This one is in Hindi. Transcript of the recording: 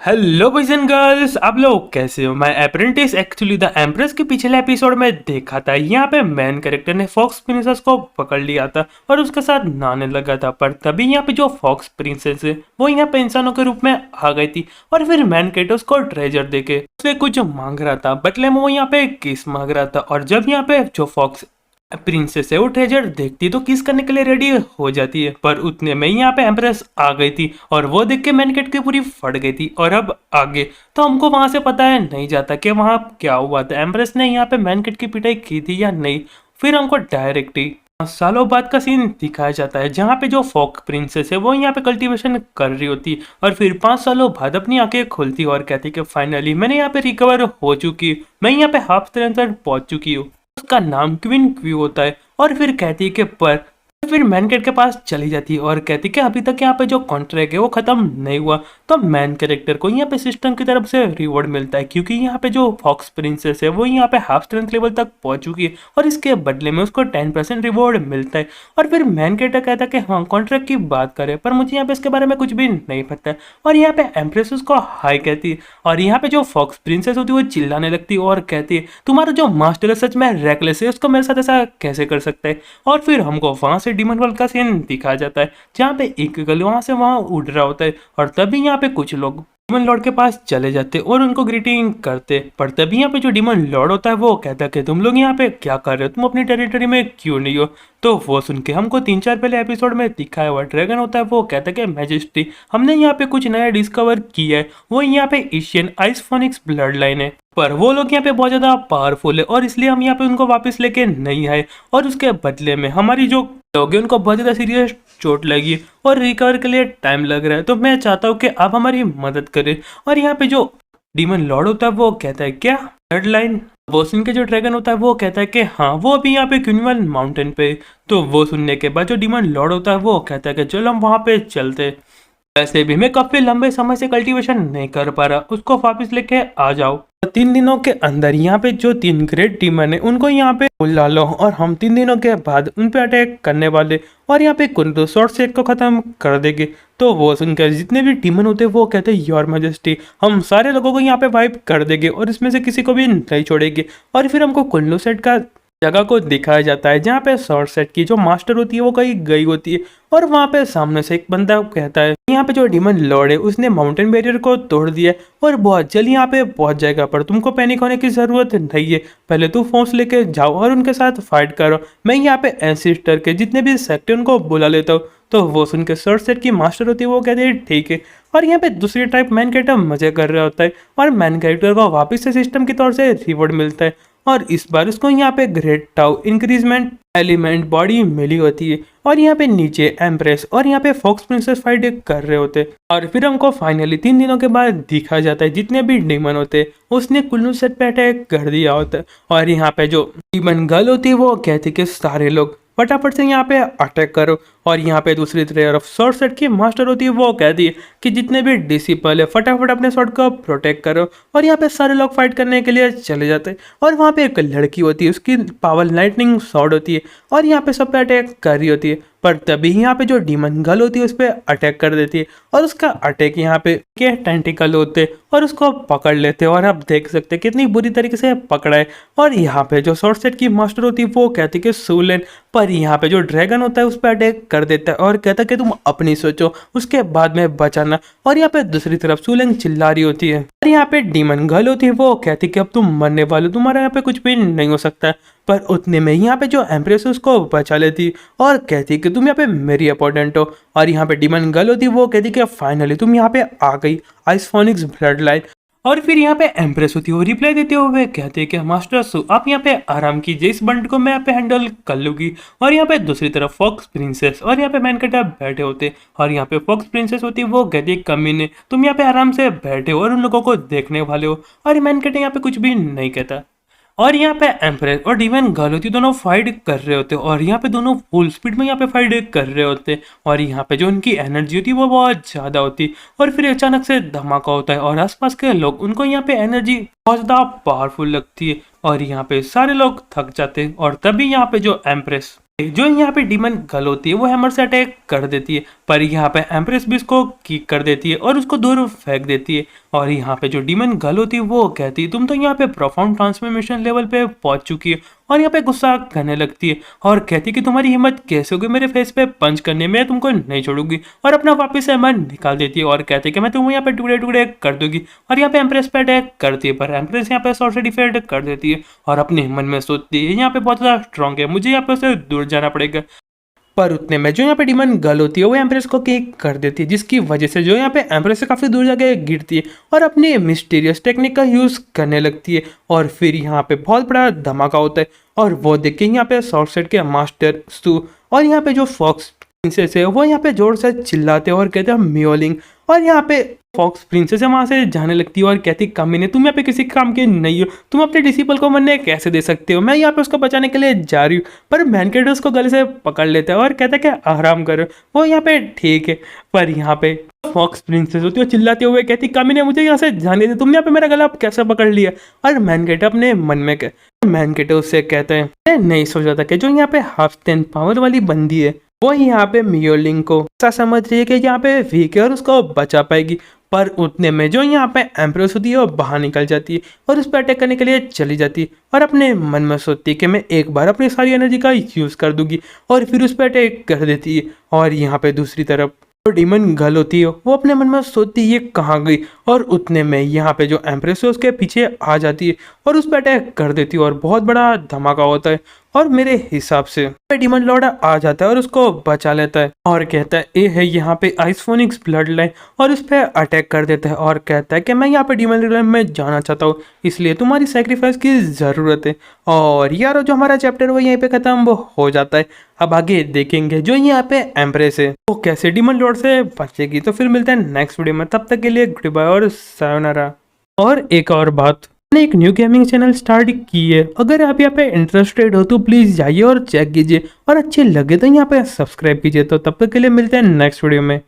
हेलो बॉयज एंड गर्ल्स, आप लोग कैसे हो। मैं अप्रेंटिस एक्चुअली द एम्प्रेस के पिछले एपिसोड में देखा था। यहाँ पे मेन कैरेक्टर ने फॉक्स प्रिंसेस को पकड़ लिया था और उसके साथ नहाने लगा था, पर तभी यहाँ पे जो फॉक्स प्रिंसेस है वो यहाँ पे इंसानों के रूप में आ गई थी और फिर मेन कैरेक्टर उसको ट्रेजर देके उससे कुछ मांग रहा था, बदले में वो यहाँ पे किस मांग रहा था। और जब यहाँ पे जो फॉक्स प्रिंसेस है वो ट्रेजर देखती तो किस करने के लिए रेडी हो जाती है, पर उतने में ही यहाँ पे एम्प्रेस आ गई थी और वो देख के मैन गेट की पूरी फट गई थी। और अब आगे तो हमको वहां से पता है नहीं जाता कि वहां क्या हुआ था, एम्प्रेस ने यहाँ पे मैन गेट की पिटाई की थी या नहीं। फिर हमको डायरेक्ट ही सालों बाद का सीन दिखाया जाता है जहाँ पे जो फॉक प्रिंसेस है वो यहाँ पे कल्टीवेशन कर रही होती और फिर 5 सालों बाद अपनी आंखें खोलती और कहती कि फाइनली मैंने यहाँ पे रिकवर हो चुकी, मैं यहाँ पे हाफ स्ट्रेंथ तक पहुंच चुकी हूँ। उसका नाम क्वीन क्यू होता है और फिर कहती है कि पर फिर मैन कैरेक्टर के पास चली जाती है और कहती है कि अभी तक यहाँ पे जो कॉन्ट्रैक्ट है वो खत्म नहीं हुआ। तो मैन कैरेक्टर को यहाँ पे सिस्टम की तरफ से रिवॉर्ड मिलता है क्योंकि यहाँ पे जो फॉक्स प्रिंसेस है वो यहाँ पे हाफ स्ट्रेंथ लेवल तक पहुंच चुकी है और इसके बदले में उसको 10% रिवॉर्ड मिलता है। और फिर मैन कैरेक्टर कहता है कि हाँ कॉन्ट्रैक्ट की बात करें, पर मुझे यहाँ पे इसके बारे में कुछ भी नहीं पता है। और यहाँ पे एम्प्रेस उसको हाई कहती है और यहाँ पे जो फॉक्स प्रिंसेस होती है वो चिल्लाने लगती है और कहती है तुम्हारा जो मास्टर है सच में रेकलेस है, उसको मेरे साथ ऐसा कैसे कर सकता है। और फिर हमको वहां से डीमन वर्ल्ड का सीन दिखाया जाता है जहाँ पे एक गल वहां से वहां उड़ रहा होता है और तभी यहाँ पे कुछ लोग डीमन लॉर्ड के पास चले जाते और उनको ग्रीटिंग करते, पर तभी यहाँ पे जो डीमन लॉर्ड होता है वो कहता है कि तुम लोग यहाँ पे क्या कर रहे हो, तुम अपनी टेरिटरी में क्यों नहीं हो। तो वो सुन के हमको 3-4 पहले एपिसोड में दिखाया हुआ ड्रैगन होता है वो कहता है कि मैजेस्टी हमने यहाँ पे कुछ नया डिस्कवर किया है, वो यहाँ पे Asian ice phoenix blood line है, पर वो लोग यहाँ पे बहुत ज्यादा पावरफुल है और इसलिए हम यहाँ पे उनको वापस लेके नहीं आए और उसके बदले में हमारी जो लोग हैं उनको बहुत ज्यादा सीरियस चोट लगी और रिकवर के लिए टाइम लग रहा है, तो मैं चाहता हूँ कि आप हमारी मदद करें। और यहाँ पे जो डीमन लॉर्ड होता है वो कहता है क्या ब्लड लाइन, वो सुन के जो ड्रैगन होता है वो कहता है कि हाँ वो अभी यहाँ पे क्यूनिवल माउंटेन पे। तो वो सुनने के बाद जो डीमन लॉर्ड होता है वो कहता है कि चलो हम वहाँ पे चलते, वैसे भी मैं काफी लंबे समय से कल्टीवेशन नहीं कर पा रहा, उसको वापस लेके आ जाओ। 3 दिनों के अंदर यहाँ पे जो 3 ग्रेट डीमन है उनको यहाँ पे बुला लो और हम 3 दिनों के बाद उन पे अटैक करने वाले और यहाँ पे कुंदो शॉर्ट सेक को खत्म कर देंगे। तो वो सुनकर जितने भी डीमन होते हैं वो कहते हैं योर मैजेस्टी हम सारे लोगों को यहाँ पे वाइप कर देंगे और इसमें से किसी को भी नहीं छोड़ेंगे। और फिर हमको कुल्लू सेट का जगह को दिखाया जाता है जहाँ पे शॉर्ट सेट की जो मास्टर होती है वो कहीं गई होती है और वहाँ पे सामने से एक बंदा कहता है यहाँ पे जो डीमन लॉर्ड है उसने माउंटेन बैरियर को तोड़ दिया और बहुत जल्द यहाँ पे पहुंच जाएगा, पर तुमको पैनिक होने की जरूरत नहीं है, पहले तू फोर्स लेके जाओ और उनके साथ फाइट करो, मैं यहाँ पे एंसिस्टर के जितने भी सेक्ट उनको बुला लेता हूँ। तो वो सुन के शॉर्ट सेट की मास्टर होती है वो कहते हैं ठीक है। और यहाँ पे दूसरी टाइप मैन कैरेक्टर मजे कर रहा होता है और मैन कैरेक्टर को वापस से सिस्टम की तौर से रिवॉर्ड मिलता है और इस बार उसको यहाँ पे ग्रेट टाउ इंक्रीजमेंट एलिमेंट बॉडी मिली होती है। और यहाँ पे नीचे एम्प्रेस और यहाँ पे फॉक्स प्रिंसेस फाइट कर रहे होते और फिर हमको फाइनली 3 दिनों के बाद दिखाया जाता है जितने भी डीमन होते उसने कुल्लू सेट पे अटैक कर दिया होता है। और यहाँ पे जो डीमन गर्ल होती है वो कहती कि सारे लोग फटाफट से यहाँ पे अटैक करो। और यहाँ पे दूसरी तरफ शॉर्ट सेट की मास्टर होती है वो कहती है कि जितने भी डिसिपल है फटाफट अपने शॉट को प्रोटेक्ट करो। और यहाँ पे सारे लोग फाइट करने के लिए चले जाते हैं और वहाँ पे एक लड़की होती है उसकी पावर लाइटनिंग शॉट होती है और यहाँ पे सब पे अटैक कर रही होती है, पर तभी यहाँ पे जो डीमन गर्ल होती है उस पर अटैक कर देती है और उसका अटैक यहाँ पे के टेंटिकल होते और उसको पकड़ लेते और आप देख सकते हैं कितनी बुरी तरीके से पकड़ा है। और यहाँ पे जो शॉर्ट सेट की मास्टर होती है वो कहती है कि सूलेन, पर यहाँ पे जो ड्रैगन होता है उस पर अटैक कर देता है और कहता है कि तुम अपनी सोचो उसके बाद में बचाना। और यहाँ पे दूसरी तरफ सूलेन चिल्ला रही होती है और यहाँ पे डीमन गर्ल होती है वो कहती है कि अब तुम मरने वाले, तुम्हारा यहाँ पे कुछ भी नहीं हो सकता। पर उतने में यहाँ पे जो एम्प्रेस उसको बचा लेती और कहती कि तुम यहाँ पे मेरी अपोनेंट हो। और यहाँ पे डीमन गर्ल होती वो कहती कि फाइनली तुम यहाँ पे आ गई आइस फोनिक्स ब्लड लाइन। और फिर यहाँ पे एम्प्रेस होती है वो रिप्लाई देते हुए कहते हैं कि मास्टर सु आप यहाँ पे आराम कीजिए, इस बंड को मैं यहाँ पे हैंडल कर लूंगी। और यहाँ पे दूसरी तरफ फॉक्स प्रिंसेस और यहाँ पे मैन कैरेक्टर बैठे होते और यहाँ पे फॉक्स प्रिंसेस होती है वो कहती है कमीने तुम यहाँ पे आराम से बैठे हो और उन लोगों को देखने वाले हो। और मैन कैरेक्टर यहाँ पे कुछ भी नहीं कहता। और यहाँ पे एम्प्रेस और डीमन गर्ल होती दोनों फाइट कर रहे होते और यहाँ पे दोनों फुल स्पीड में यहाँ पे फाइट कर रहे होते और यहाँ पे जो उनकी एनर्जी होती है वो बहुत ज़्यादा होती और फिर अचानक से धमाका होता है और आसपास के लोग उनको यहाँ पे एनर्जी बहुत ज़्यादा पावरफुल लगती है और यहाँ पे सारे लोग थक जाते हैं। और तभी यहाँ पे जो एम्प्रेस जो यहाँ पे डीमन गर्ल होती है वो हैमर से अटैक कर देती है, पर यहाँ पे एम्प्रेस भी उसको किक कर देती है और उसको दूर फेंक देती है। और यहाँ पे जो डीमन गर्ल होती है वो कहती है तुम तो यहाँ पे प्रोफाउंड ट्रांसफॉर्मेशन लेवल पे पहुंच चुकी है, और यहाँ पे गुस्सा करने लगती है और कहती है कि तुम्हारी हिम्मत कैसे होगी मेरे फेस पे पंच करने में, तुमको नहीं छोड़ूंगी, और अपना वापस से हैमर निकाल देती है और कहती है कि मैं तुम्हें यहाँ पे टुकड़े टुकड़े कर दूंगी। और यहाँ पे एम्प्रेस पे अटैक करती है, पर एम्प्रेस यहाँ पे शॉर्ट से डिफेंड कर देती है और अपने मन में सोचती है यहाँ पे बहुत ज़्यादा स्ट्रांग है, मुझे यहाँ पे उससे दूर जाना पड़ेगा। पर उतने में जो यहाँ पे डीमन गर्ल होती है वो एम्प्रेस को किक कर देती है, जिसकी वजह से जो यहाँ पे एम्प्रेस से काफ़ी दूर जाके गिरती है और अपनी मिस्टीरियस टेक्निक का यूज़ करने लगती है। और फिर यहाँ पे बहुत बड़ा धमाका होता है और वो देख के यहाँ पे शॉर्ट सेट के मास्टर सू और यहाँ पे जो फॉक्स प्रिंसेस है वो यहाँ पे जोर से चिल्लाते हैं और कहते हैं मियोलिंग। और यहाँ पे फॉक्स प्रिंसेस वहां से जाने लगती है और कहती कमीने तुम यहाँ पे किसी काम के नहीं हो, तुम अपने डिसिपल को मरने कैसे दे सकते हो, मैं यहाँ पे उसको बचाने के लिए जा रही हूँ। पर मैनकेट उसको गले से पकड़ लेता है और कहता है कि आराम करो, वो यहाँ पे ठीक है। पर यहाँ पे फॉक्स प्रिंसेस होती है चिल्लाते हुए कहती कमीने मुझे यहाँ से जाने दे, तुमने यहाँ पे मेरा गला कैसे पकड़ लिया। और मैनकेट अपने मन में मैनकेट उससे कहते हैं मैं नहीं सोचा था कि जो यहाँ पे हाफ 10 पावर वाली बंदी है वो यहाँ पे मियोलिंग को ऐसा समझ रही है कि यहाँ पे वीक है और उसको बचा पाएगी। पर उतने में जो यहाँ पे एम्प्रेस होती है वो बाहर निकल जाती है और उस पर अटैक करने के लिए चली जाती है और अपने मन में सोचती है कि मैं एक बार अपनी सारी एनर्जी का यूज़ कर दूंगी और फिर उस पर अटैक कर देती है। और यहाँ पे दूसरी तरफ जो डीमन गर्ल होती है वो अपने मन में सोचती है ये कहाँ गई, और उतने में यहाँ पे जो एम्प्रेस है उसके पीछे आ जाती है और उस पर अटैक कर देती है और बहुत बड़ा धमाका होता है। और मेरे हिसाब से डीमन लॉर्ड आ जाता है और उसको बचा लेता है और कहता है ये है यहाँ पे आइसफोनिक्स ब्लड लाइन, और उस पर अटैक कर देता है और कहता है कि मैं यहाँ पे डीमन लॉर्ड में जाना चाहता हूँ, इसलिए तुम्हारी सेक्रीफाइस की ज़रूरत है। और यार जो हमारा चैप्टर वो यहीं पे ख़त्म हो जाता है। अब आगे देखेंगे जो यहाँ पे एम्प्रेस है वो कैसे डीमन लॉर्ड से बचेगी। तो फिर मिलते हैं नेक्स्ट वीडियो में, तब तक के लिए गुड बाय और सायोनारा। और एक और बात, मैंने एक न्यू गेमिंग चैनल स्टार्ट की है, अगर आप यहाँ पे इंटरेस्टेड हो तो प्लीज़ जाइए और चेक कीजिए, और अच्छे लगे तो यहाँ पे सब्सक्राइब कीजिए। तो तब तक के लिए मिलते हैं नेक्स्ट वीडियो में।